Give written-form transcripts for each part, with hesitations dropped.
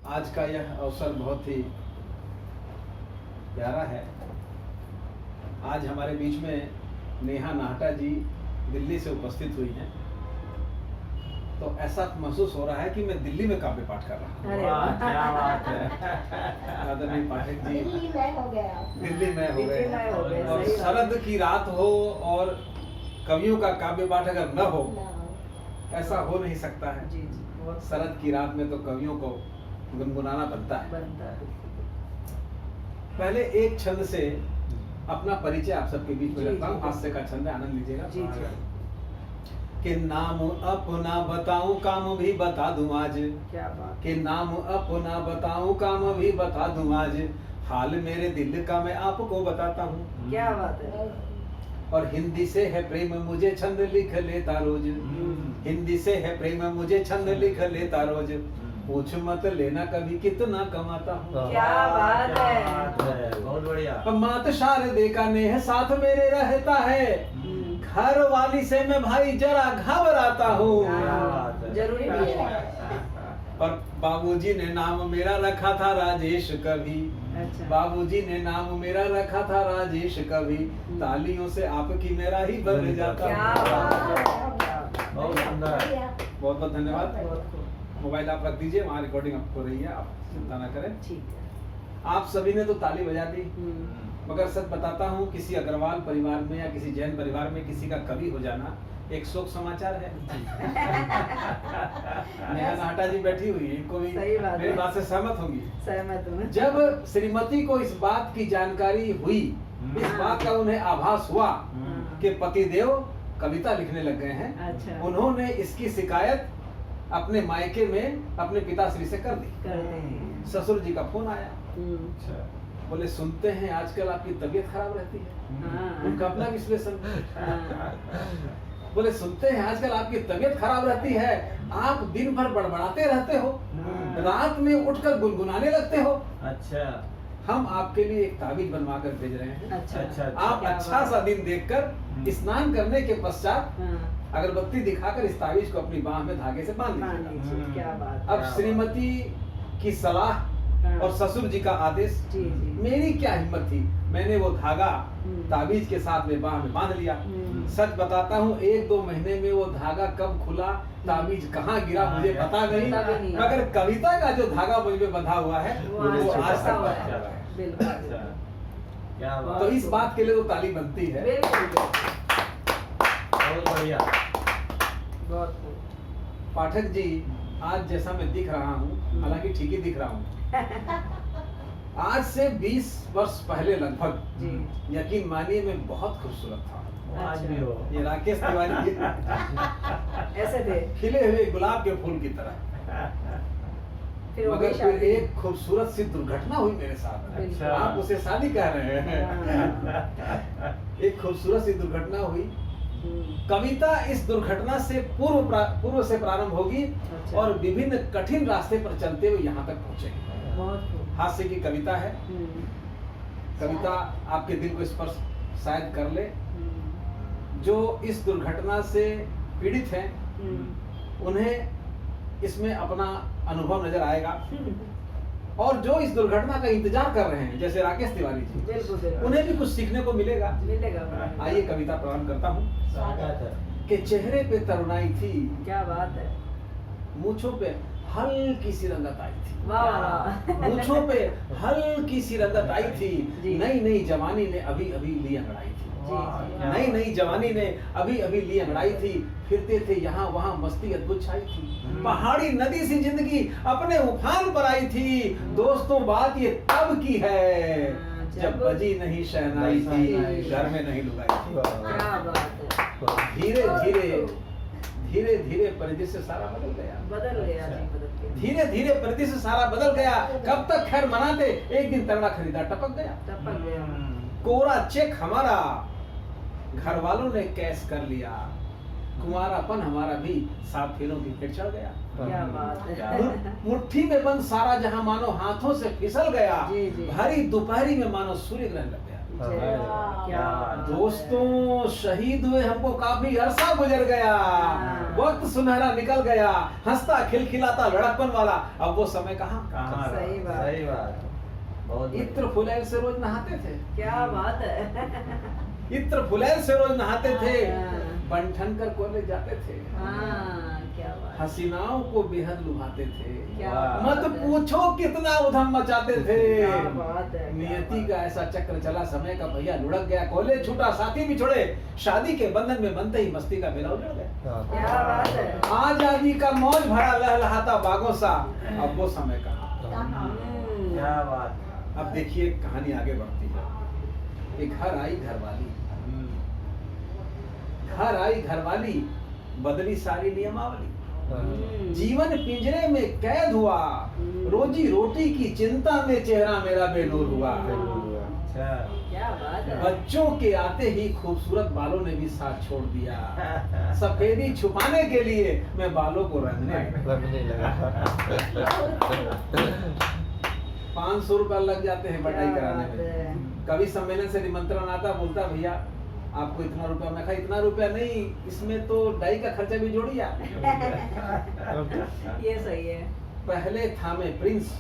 आज का यह अवसर बहुत ही प्यारा है। आज हमारे बीच में नेहा नाहटा जी दिल्ली से उपस्थित हुई हैं, तो ऐसा महसूस हो रहा है कि मैं दिल्ली में काव्य पाठ कर रहा हूँ। वाह, क्या बात है। आदरणीय पाठक जी दिल्ली में हो गया, दिल्ली में हो दिल्ली में हो गए गए, और सही बात। शरद की रात हो और कवियों का काव्य पाठ अगर न हो, ऐसा हो नहीं सकता है। जी जी, बहुत शरद की रात में तो कवियों को गुनगुनाना बनता है। बनता है। पहले एक छंद से अपना परिचय आप सबके बीच में जी, रखता हूँ। जी। हास्य का छंद है, आनंद लीजिएगा। जी, जी। कि नाम अपना बताऊं काम भी बता दूं आज, क्या बात। कि नाम अपना बताऊं काम भी बता दूं आज, हाल मेरे दिल का मैं आपको बताता हूँ। क्या बात है। और हिंदी से है प्रेम मुझे छंद लिख लेता रोज, हिंदी से है प्रेम मुझे छंद लिख लेता रोज, पूछ मत लेना कभी कितना कमाता हूँ। क्या बात है। बहुत बढ़िया। मात शारदे का नेह साथ मेरे रहता है, घर वाली से मैं भाई जरा घबराता हूँ। क्या बात है। जरूरी भी है। और बाबूजी ने नाम मेरा रखा था राजेश कवि, अच्छा। बाबूजी ने नाम मेरा रखा था राजेश कवि, तालियों से आपकी मेरा ही बन जाता क्या हूँ। बात है। बहुत सुंदर। बहुत बहुत धन्यवाद। बहुत खूब। मोबाइल आप रख दीजिए, वहाँ रिकॉर्डिंग हो रही है, आप चिंता ना करें। ठीक है। आप सभी ने तो ताली बजा दी, हम्म। मगर सच बताता हूँ किसी अग्रवाल परिवार में या किसी जैन परिवार में किसी का कवि हो जाना एक शोक समाचार है। नेहा नाहटा जी बैठी हुई है, इनको भी सही बात मेरी है। बात से सहमत होंगी। सहमत हूँ। जब श्रीमती को इस बात की जानकारी हुई, इस बात का उन्हें आभास हुआ कि पतिदेव कविता लिखने लग गए हैं, अच्छा। उन्होंने इसकी शिकायत अपने मायके में अपने पिताश्री से कर दी। कर देंगे। ससुर जी का फोन आया, हम्म। बोले सुनते हैं आजकल आपकी तबीयत खराब रहती है। हाँ। उनका अपना विश्लेषण। हाँ। बोले सुनते हैं आजकल आपकी तबीयत खराब रहती है, आप दिन भर बड़बड़ाते रहते हो, रात में उठकर गुनगुनाने लगते हो, अच्छा हम आपके लिए एक ताबीज बनवा कर भेज रहे हैं। अच्छा। अच्छा। आप क्या अच्छा बात। सा दिन देखकर स्नान करने के पश्चात हाँ। अगरबत्ती दिखाकर इस ताबीज को अपनी बाह में धागे से बांध मान दीजिएगा। लीजिए। क्या बात। अब श्रीमती की सलाह हाँ। और ससुर जी का आदेश, जी जी। मेरी क्या हिम्मत थी, मैंने वो धागा हम्म। ताबीज के साथ में बाह में बांध लिया। हम्म। सच बताता हूँ 1-2 महीने में वो धागा कब खुला, ताबीज कहाँ गिरा मुझे पता नहीं, पता भी नहीं। मगर कविता का जो धागा मुझ में बंधा हुआ है वो वो आज आज छुपा तक हुआ बंधा है। हुआ है। बिल्कुल। अच्छा क्या तो बात। इस बात के लिए तो ताली बनती है। बिल्कुल। बहुत बढ़िया। बहुत खूब। पाठक जी, आज जैसा मैं दिख रहा हूँ, हालांकि ठीक ही दिख रहा हूँ, आज से 20 वर्ष पहले लगभग, जी। यकीन मानिए मैं बहुत खूबसूरत था। वो आज भी हो। ये राकेश तिवारी जी ऐसे थे। खिले हुए गुलाब के फूल की तरह, फिर वो मगर भी फिर शादी। एक खूबसूरत सी दुर्घटना हुई मेरे साथ। बिल्कुल। आप उसे शादी कह रहे हैं। एक खूबसूरत सी दुर्घटना हुई। हम्म। कविता इस दुर्घटना से पूर्व से प्रारंभ होगी अच्छा। और विभिन्न कठिन रास्ते पर चलते हुए यहाँ तक पहुँचेगी। बहुत खूब। हास्य की कविता है। हम्म। कविता आपके दिल को स्पर्श शायद कर ले। हम्म। जो इस दुर्घटना से पीड़ित हैं, हम्म। उन्हें इसमें अपना अनुभव नजर आएगा, और जो इस दुर्घटना का इंतजार कर रहे हैं जैसे राकेश तिवारी जी, बिल्कुल बिल्कुल। उन्हें भी कुछ सीखने को मिलेगा। मिलेगा। आइए कविता प्रारंभ करता हूँ। स्वागत है। कि चेहरे पे तरुणाई थी, क्या बात है। मूंछों पे हल्की सी रंगत आई थी, वाह वाह। मूंछों पे हल्की सी रंगत आई थी, जी। नई नई जवानी ने अभी अभी ली अंगड़ाई थी, वाह, जी। क्या नई बात। नई जवानी ने अभी अभी ली अंगड़ाई थी, फिरते थे यहाँ वहाँ मस्ती अद्भुत छाई थी, पहाड़ी नदी सी जिंदगी अपने उफान पर आई थी, दोस्तों बात ये तब की है जब बजी नहीं शहनाई थी, घर में नहीं लुगाई थी। क्या बात है। धीरे धीरे धीरे धीरे परिदृश्य सारा बदल गया, बदल गया जी, बदल गया। धीरे धीरे परिदृश्य सारा बदल गया। कब तक खैर मनाते, एक दिन तगड़ा खरीदार टपक गया, टपक गया। कोरा चेक हमारा घर वालों ने कैश कर लिया, कुंवारापन हमारा भी 7 फेरों की फिर चढ़ गया। क्या बात है। मुट्ठी में बंद सारा जहां मानो हाथों से फिसल गया, जी, जी। भरी दोपहरी में मानो सूर्य ग्रहण लग गया। जय हाँ, क्या दोस्तों शहीद हुए हमको काफी अरसा गुजर गया, वक्त सुनहरा निकल गया, हंसता खिलखिलाता लड़कपन वाला, अब वो समय कहाँ। कहाँ रहा? सही बात। सही बात बहुत बढ़िया। इत्र फुलैल से रोज नहाते थे, क्या बात है। इत्र फुलैल से रोज नहाते थे, हाँ। बन ठन कर कॉलेज जाते थे, हाँ क्या बात। हसीनाओं को बेहद लुभाते थे, क्या वाह। मत बात है। पूछो कितना उधम मचाते थे। क्या बात है, क्या नियति बात का ऐसा चक्र चला, समय का भैया लुढ़क गया, कॉलेज छूटा साथी भी छोड़े, शादी के बंधन में बनते ही मस्ती का मेला उजड़ गया। हाँ। क्या बात है। आजादी का मौज भरा लहलहाता बागों सा, अब वो समय का। क्या बात। अब देखिए कहानी आगे बढ़ती है। एक घर आई घरवाली, घर आई घरवाली, बदली सारी नियमावली, जीवन पिंजरे में कैद हुआ, रोजी रोटी की चिंता में चेहरा मेरा बेनूर हुआ। अच्छा। क्या बात है। बच्चों के आते ही खूबसूरत बालों ने भी साथ छोड़ दिया, सफेदी छुपाने के लिए मैं बालों को रंगने लगा। लगने लगा। 500 रुपया लग जाते हैं बढ़ाई क्या कराने बात में। है। कभी सम्मेलन से निमंत्रण आता, बोलता भैया आपको इतना रुपया, मैं कहा इतना रुपया नहीं, इसमें तो डाई का खर्चा भी जोड़िए। ये सही है। पहले था मैं प्रिंस,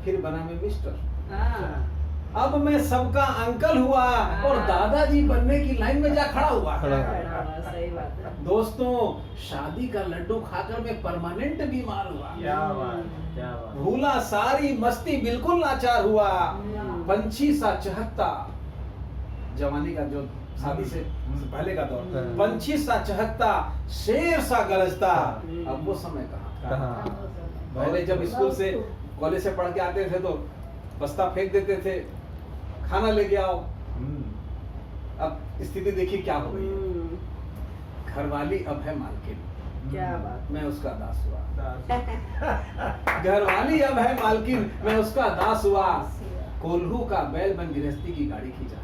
फिर बना मैं मिस्टर, हाँ। अब मैं सबका अंकल हुआ और दादाजी बनने की लाइन में जा खड़ा हुआ। सही बात है। दोस्तों शादी का लड्डू खाकर मैं परमानेंट बीमार हुआ, क्या बात, क्या बात। भूला सारी मस्ती, बिल्कुल लाचार हुआ, पंछी सा चहकता, जवानी का जो शादी से पहले का दौर, पंछी सा चहकता, शेर सा गरजता, अब वो समय कहाँ। कहाँ। पहले जब स्कूल से कॉलेज से पढ़ के आते थे तो बस्ता फेंक देते थे, खाना लेके आओ। अब स्थिति देखिए क्या हो गई है। घरवाली अब है मालकिन, क्या बात। मैं उसका दास हुआ। घरवाली अब है मालकिन, मैं उसका दास हुआ। कोल्हू का बैल बन गृहस्थी की गाड़ी खींच रहा,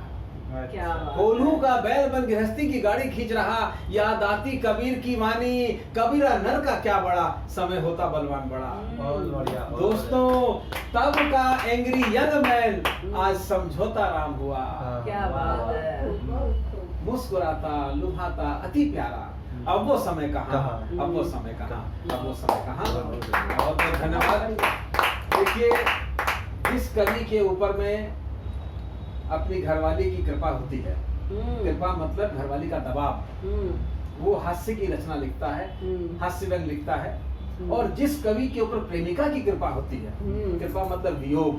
क्या बात। कोल्हू का बैल बन गृहस्थी की गाड़ी खींच रहा, याद आती कबीर की वाणी, कबीरा नर का क्या बड़ा, समय होता बलवान बड़ा। बहुत बढ़िया। दोस्तों तब का एंग्री यंग मैन आज समझौता राम हुआ, क्या बात है। मुस्कुराता लुभाता अति प्यारा, अब वो समय कहाँ, कहाँ? अब वो समय कहाँ, अब वो समय कहाँ। बहुत बहुत धन्यवाद। देखिए इस कवि के ऊपर में अपनी घरवाली की कृपा होती है, कृपा मतलब घरवाली का दबाव। वो हास्य की रचना लिखता है, हास्य व्यंग लिखता है, और जिस कवि के ऊपर प्रेमिका की कृपा होती है, कृपा मतलब वियोग,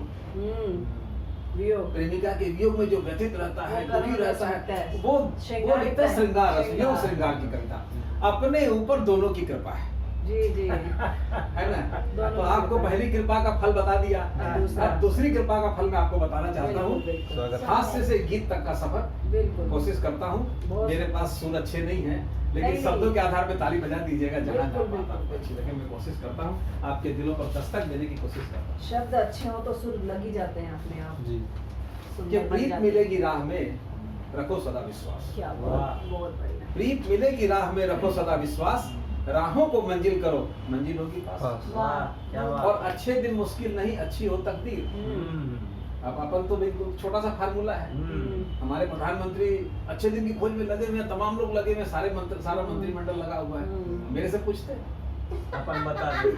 वियोग। प्रेमिका के वियोग में जो व्यथित रहता है, वो दुखी रहता सकता है, है। वो श्रृंगार लिखता है श्रृंगार रस, वियोग श्रृंगार। श्रृंगार की कविता। अपने ऊपर दोनों की कृपा है, जी जी। है ना। दोनों तो की आपको कृपा है। पहली कृपा का फल बता दिया, दूसरा। अब दूसरी कृपा का फल मैं आपको बताना चाहता हूँ। बिल्कुल, स्वागत। हास्य से गीत तक का सफर बिल्कुल। कोशिश करता हूँ। बहुत- मेरे पास सुर अच्छे नहीं है, लेकिन नहीं, शब्दों नहीं। के आधार पे ताली बजा दीजिएगा जहाँ बिल्कुल, जहाँ बात बिल्कुल। आपको अच्छी लगे। मैं कोशिश करता हूँ आपके दिलों पर दस्तक देने की कोशिश करता हूँ। शब्द अच्छे हो तो सुर लग ही जाते हैं अपने आप। जी। सुंदर कि बन प्रीत जाते मिलेगी हैं। राह में रखो सदा विश्वास, क्या वाह। बात, बहुत बढ़िया। प्रीत मिलेगी राह में रखो सदा विश्वास, राहों को मंजिल करो मंजिल होगी पास। वाह। क्या और बात। अच्छे दिन मुश्किल नहीं, अच्छी हो तकदीर। अब अपन तो बिल्कुल छोटा सा फार्मूला है। हमारे प्रधानमंत्री अच्छे दिन की खोज में लगे हुए हैं, तमाम लोग लगे हुए हैं, सारा मंत्रिमंडल लगा हुआ है। मेरे से पूछते हैं, अपन बता दें।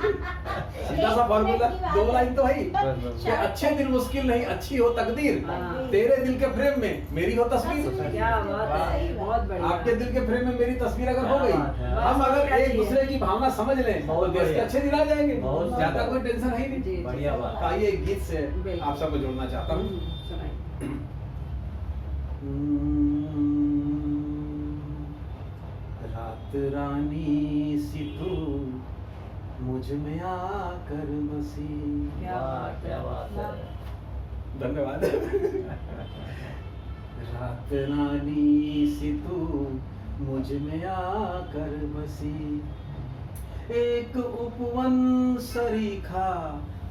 सीधा सा फार्मूला, 2 लाइन तो है ही कि अच्छे दिन मुश्किल नहीं, अच्छी हो तकदीर, हाँ। तेरे दिल के फ्रेम में मेरी हो तस्वीर। क्या बात है, बहुत बढ़िया। आपके दिल के फ्रेम में मेरी तस्वीर अगर हो गई, हम अगर एक दूसरे की भावना समझ लें तो बहुत देश के बढ़िया। अच्छे दिन आ जाएंगे, बहुत ज्यादा बढ़िया। कोई टेंशन है ही जी, नहीं। जी। बढ़िया बात। तो आइए एक गीत से बिल्कुल। आप सबको जोड़ना चाहता हूँ। सुनाइए। रात रानी सी तू मुझ में आकर बसी। क्या वाह, बात क्या है। बात है। धन्यवाद। रात रानी सी तू मुझ में आकर बसी, एक उपवन सरीखा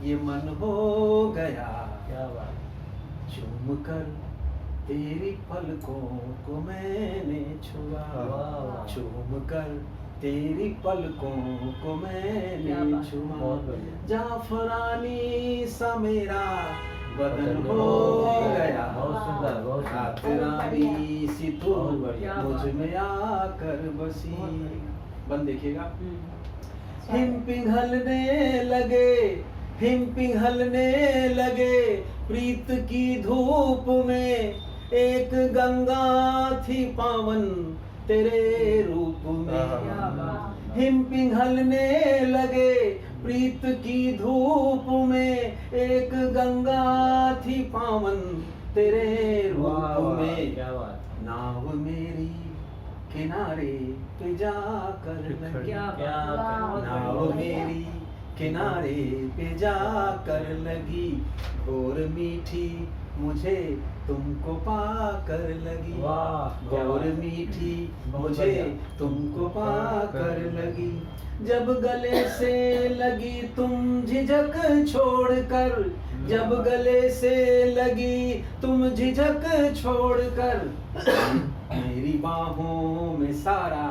ये मन हो गया, क्या बात। चूम कर तेरी पलकों को मैंने छुआ, वाह। चूम कर तेरी पलकों को क्या मैंने बात। छुआ, बहुत बढ़िया। जाफरानी सा मेरा बदन हो गया। बहुत सुंदर, बहुत सुंदर। रात रानी सी तू बहुत बढ़िया। मुझ में आकर बसी। बहुत बढ़िया। बंद देखिएगा। हम्म। हिम पिघलने लगे, हिम पिघलने लगे प्रीत की धूप में, एक गंगा थी पावन तेरे रूप क्या में। बात। हिम पिघलने लगे प्रीत की धूप में, एक गंगा थी पावन तेरे वाह, रूप वाह, में। क्या बात। नाव मेरी किनारे पे जाकर लगी, क्या क्या बात। नाव मेरी किनारे पे जाकर लगी, घोर मीठी मुझे तुमको पाकर लगी। वाह, क्या घोर बात। मीठी बहुत मुझे बढ़िया। तुमको पाकर लगी, जब गले से लगी तुम झिझक छोड़कर, जब गले से लगी तुम झिझक छोड़कर, मेरी बाहों में सारा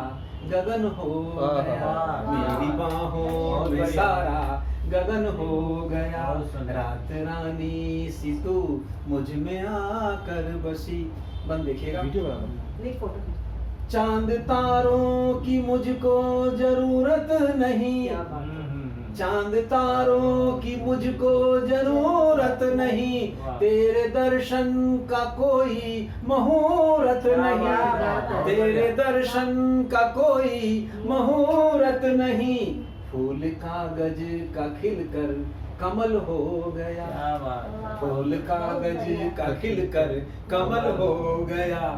गगन हो गया, मेरी बाहों में सारा गगन हो गया। बहुत सुंदर। रात रानी सी तू मुझ में आकर बसी। बंद देखिएगा। नहीं, फोटो खींच। चांद तारों की मुझको जरूरत नहीं, क्या बात है। चांद तारों की मुझको जरूरत नहीं, वाह। तेरे दर्शन का कोई मुहूर्त क्या नहीं, बात है। तेरे दर्शन का कोई मुहूर्त नहीं, फूल कागज का खिलकर कमल हो गया, क्या बात। फूल कागज का खिलकर कमल हो गया,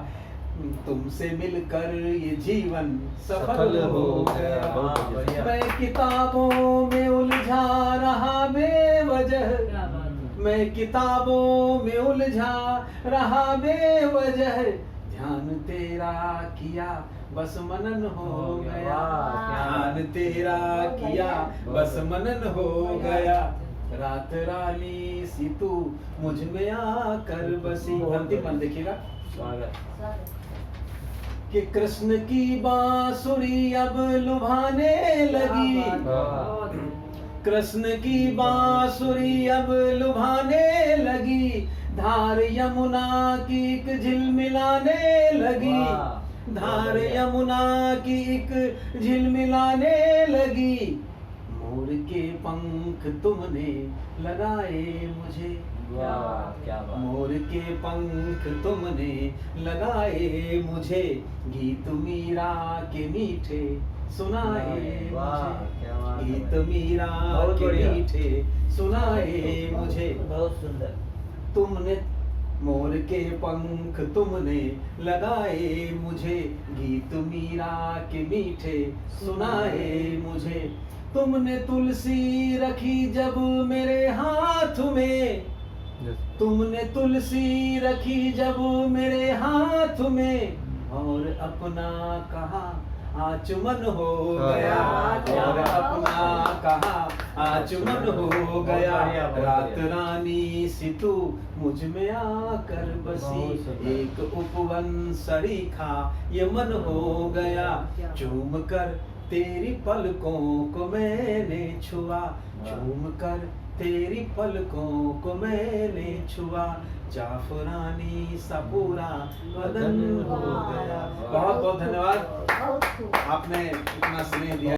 तुमसे मिलकर ये जीवन सफल हो गया। बहुत बढ़िया। मैं किताबों में उलझा रहा बेवजह, क्या बात है। मैं किताबों में उलझा रहा बेवजह, ध्यान तेरा किया बस मनन हो गया, ध्यान तेरा किया बस मनन हो गया। रात रानी सी तू मुझ में आकर बसी। अंतिम मन देखिएगा स्वागत। कि कृष्ण की बांसुरी अब लुभाने लगी, क्या बात है। बहुत बढ़िया। कृष्ण की बांसुरी अब लुभाने लगी, धार यमुना की एक झिलमिलाने लगी, वाह। धार यमुना की एक झिलमिलाने लगी, मोर के पंख तुमने लगाए मुझे, वाह, क्या बात। मोर के पंख तुमने लगाए मुझे, गीत मीरा के मीठे सुनाए वाह, मुझे, क्या बात है। गीत मीरा बहुत के बढ़िया। मीठे सुनाए मुझे। बहुत सुंदर। तुमने मोर के पंख तुमने लगाए मुझे, गीत मीरा के मीठे सुनाए मुझे, तुमने तुलसी रखी जब मेरे हाथ में, तुमने तुलसी रखी जब मेरे हाथ में, और अपना कहा आचमन हो गया, और अपना कहा आचमन हो गया। रात रानी सी तू मुझ में आकर बसी, एक उपवन सरीखा ये मन हो गया, चूम कर तेरी पलकों को मैंने छुआ, चूम कर तेरी पलकों को मैंने छुआ, जाफरानी सा पूरा बदन हो गया। बहुत बहुत धन्यवाद, बहुत खूब। आपने इतना स्नेह दिया।